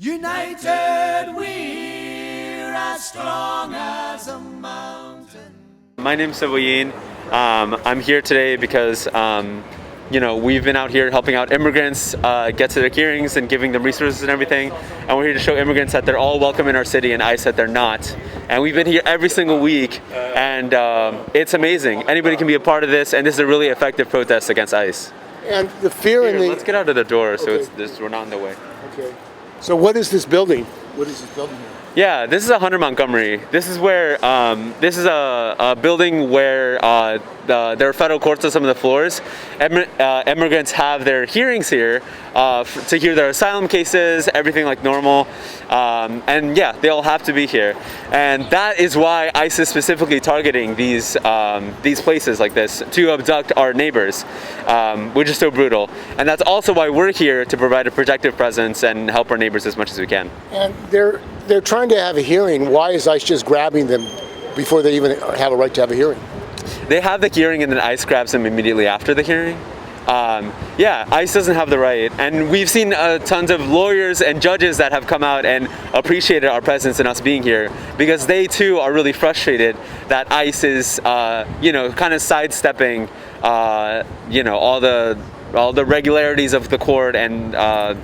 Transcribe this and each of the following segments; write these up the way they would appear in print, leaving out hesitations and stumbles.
United we're as strong as a mountain. My name's Savoyin. I'm here today because we've been out here helping out immigrants get to their hearings and giving them resources and everything. And we're here to show immigrants that they're all welcome in our city and ICE that they're not. And we've been here every single week, and it's amazing. Anybody can be a part of this, and this is a really effective protest against ICE. And the fear Here, in the... let's get out of the door so Okay. we're not in the way. Okay. So what is this building? What is this building here? Yeah, this is 100 Montgomery. This is where this is a building where there are federal courts on some of the floors. Immigrants have their hearings here to hear their asylum cases, everything like normal. And yeah, they all have to be here. And that is why ICE is specifically targeting these places like this to abduct our neighbors, which is so brutal. And that's also why we're here, to provide a protective presence and help our neighbors as much as we can. And they're trying to have a hearing. Why is ICE just grabbing them before they even have a right to have a hearing? They have the hearing and then ICE grabs them immediately after the hearing. Yeah, ICE doesn't have the right. And we've seen tons of lawyers and judges that have come out and appreciated our presence and us being here, because they too are really frustrated that ICE is, kind of sidestepping, all the regularities of the court and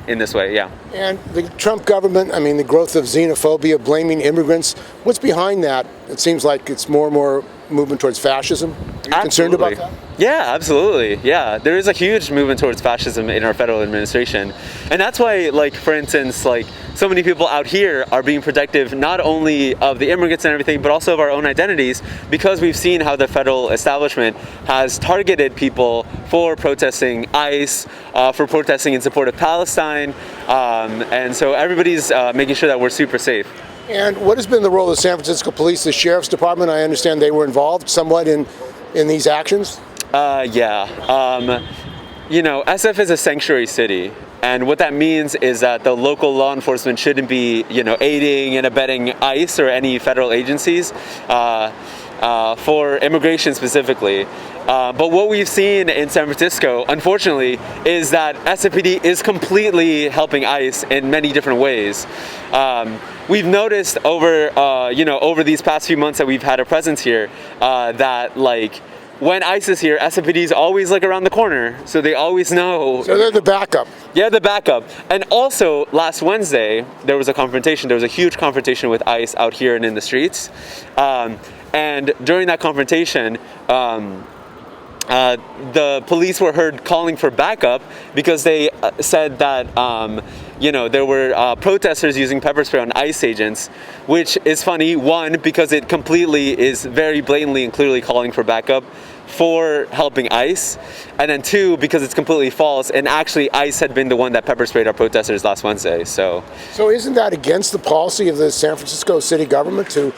in this way, yeah. And the Trump government, the growth of xenophobia, blaming immigrants, what's behind that? It seems like it's more and more movement towards fascism. Are you concerned about that? Yeah, absolutely. Yeah, there is a huge movement towards fascism in our federal administration. And that's why, for instance, so many people out here are being protective not only of the immigrants and everything, but also of our own identities, because we've seen how the federal establishment has targeted people for protesting ICE, for protesting in support of Palestine. And so everybody's making sure that we're super safe. And what has been the role of the San Francisco Police, the Sheriff's Department? I understand they were involved somewhat in these actions? Yeah. SF is a sanctuary city. And what that means is that the local law enforcement shouldn't be, aiding and abetting ICE or any federal agencies for immigration specifically. But what we've seen in San Francisco, unfortunately, is that SFPD is completely helping ICE in many different ways. We've noticed over these past few months that we've had a presence here, that when ICE is here, SFPD is always around the corner, so they always know. So they're the backup. Yeah, the backup. And also, last Wednesday, there was a confrontation. There was a huge confrontation with ICE out here and in the streets. And during that confrontation, the police were heard calling for backup because they said that there were protesters using pepper spray on ICE agents, which is funny, one, because it completely is very blatantly and clearly calling for backup for helping ICE, and then two, because it's completely false, and actually ICE had been the one that pepper sprayed our protesters last Wednesday. So isn't that against the policy of the San Francisco city government to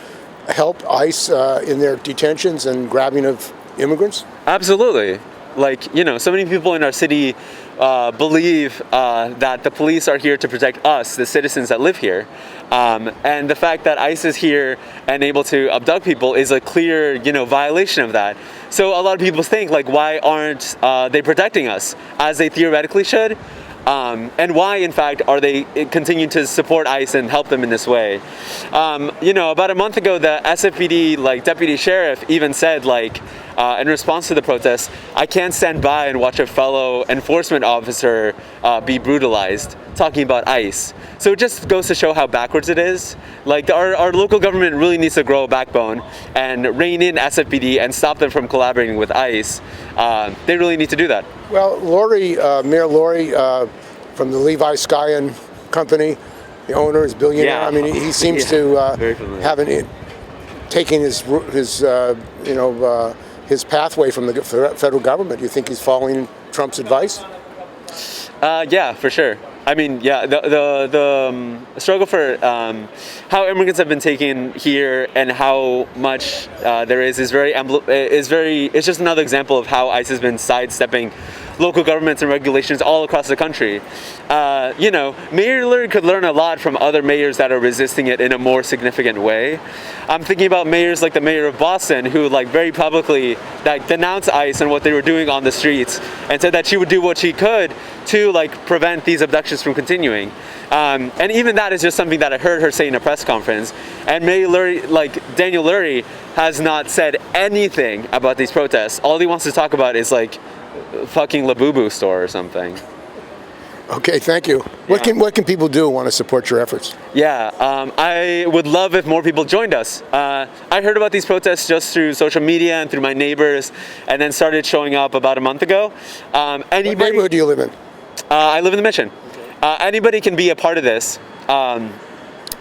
help ICE in their detentions and grabbing of immigrants? Absolutely. So many people in our city believe that the police are here to protect us, the citizens that live here. And the fact that ICE is here and able to abduct people is a clear, violation of that. So a lot of people think, why aren't they protecting us as they theoretically should? And why, in fact, are they continuing to support ICE and help them in this way? About a month ago, the SFPD, deputy sheriff even said, in response to the protests, I can't stand by and watch a fellow enforcement officer be brutalized, talking about ICE. So it just goes to show how backwards it is. Our local government really needs to grow a backbone and rein in SFPD and stop them from collaborating with ICE. They really need to do that. Well, Mayor Lurie, from the Levi Skyen company, the owner is billionaire. Yeah. He seems to have taking his pathway from the federal government. Do you think he's following Trump's advice? Yeah, for sure. The struggle for how immigrants have been taken here and how much there is very it's just another example of how ICE has been sidestepping local governments and regulations all across the country. Mayor Lurie could learn a lot from other mayors that are resisting it in a more significant way. I'm thinking about mayors like the mayor of Boston, who like very publicly like denounced ICE and what they were doing on the streets, and said that she would do what she could to like prevent these abductions from continuing. And even that is just something that I heard her say in a press conference. And Mayor Lurie, like Daniel Lurie, has not said anything about these protests. All he wants to talk about is like fucking Labubu store or something. Okay, thank you. What can people do who want to support your efforts? Yeah, I would love if more people joined us. I heard about these protests just through social media and through my neighbors, and then started showing up about a month ago. What neighborhood do you live in? I live in the Mission. Anybody can be a part of this.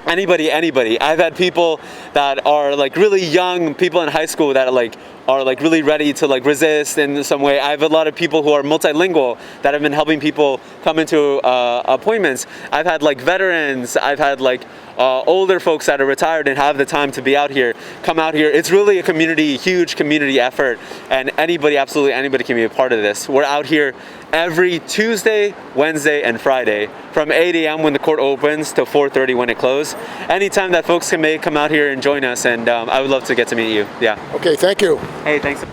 Anybody. I've had people that are like really young, people in high school that are really ready to like resist in some way. I have a lot of people who are multilingual that have been helping people come into appointments. I've had like veterans, I've had like older folks that are retired and have the time to be out here, come out here. It's really a community, huge community effort, and absolutely anybody can be a part of this. We're out here every Tuesday, Wednesday, and Friday from 8 a.m. when the court opens to 4:30 when it closes. Anytime that folks can come out here and join us, and I would love to get to meet you. Yeah. Okay, thank you. Hey, thanks.